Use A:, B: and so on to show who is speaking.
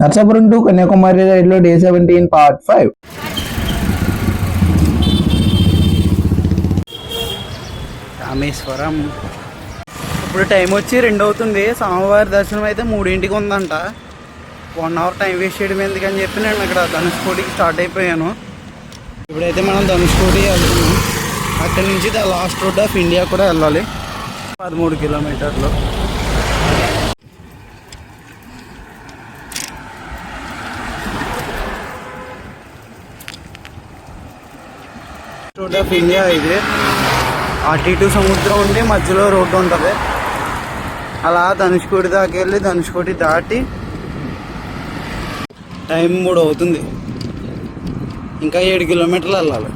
A: Narsapuram to Kanyakumari రైల్లో day 17 part 5.
B: Rameswaram. ఇప్పుడు time వచ్చి 2 అవుతుంది. స్వామివారి దర్శనం అయితే 3ంటికి ఉందంట. 1 అవర్ టైం వేస్ట్ చేయడం ఎందుకని చెప్పి నేను ఇక్కడ ధనుష్కోటికి స్టార్ట్ అయిపోయాను. ఇప్పుడైతే మనం ధనుష్కోటి వెళ్తున్నాం. అక్కడి నుంచి లాస్ట్ రోడ్ ఆఫ్ ఇండియా కూడా వెళ్ళాలి, 13 కిలోమీటర్లు. రోడ్ ఆఫ్ ఇండియా ఇది. అటు ఇటు సముద్రం ఉండి మధ్యలో రోడ్డు ఉంటుంది. అలా ధనుష్కోటి దాకా వెళ్ళి ధనుష్కోటి దాటి టైం 3 అవుతుంది. ఇంకా 7 కిలోమీటర్లు వెళ్ళాలి.